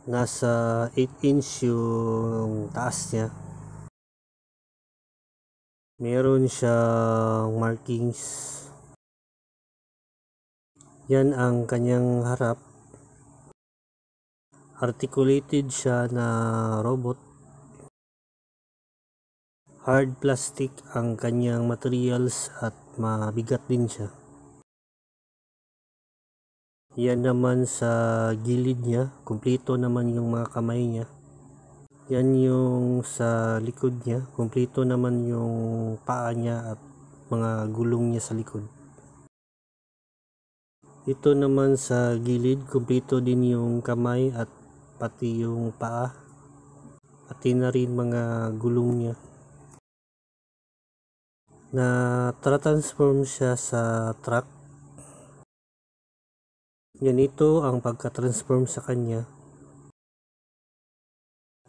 Nasa 8" yung taas niya. Meron siyang markings. Yan ang kanyang harap. Articulated siya na robot. Hard plastic ang kanyang materials at mabigat din siya. Yan naman sa gilid niya, kumpleto naman yung mga kamay niya. Yan yung sa likod niya, kumpleto naman yung paa niya at mga gulong niya sa likod. Ito naman sa gilid, kumpleto din yung kamay at pati yung paa. Pati na rin mga gulong niya. Na transform siya sa truck. Ganito ang pagka-transform sa kanya.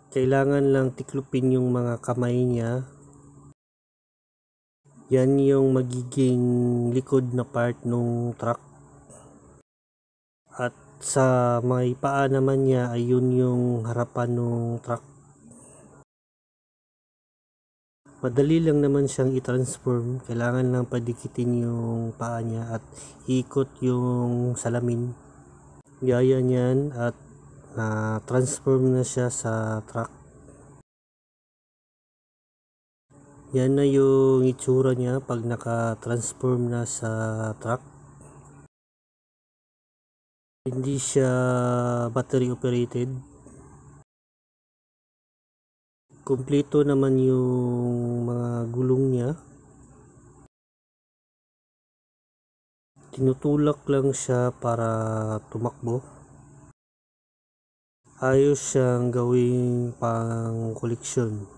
Kailangan lang tiklupin yung mga kamay niya. Yan yung magiging likod na part ng truck. At sa may paa naman niya ay yun yung harapan ng truck. Madali lang naman siyang i-transform. Kailangan lang padikitin yung paa niya at ikot yung salamin. Gaya niyan at transform na siya sa truck. Yan na yung itsura niya pag naka-transform na sa truck. Hindi siya battery operated. Kumpleto naman yung mga gulong niya. Tinutulak lang siya para tumakbo. Ayos siyang gawing pang koleksyon.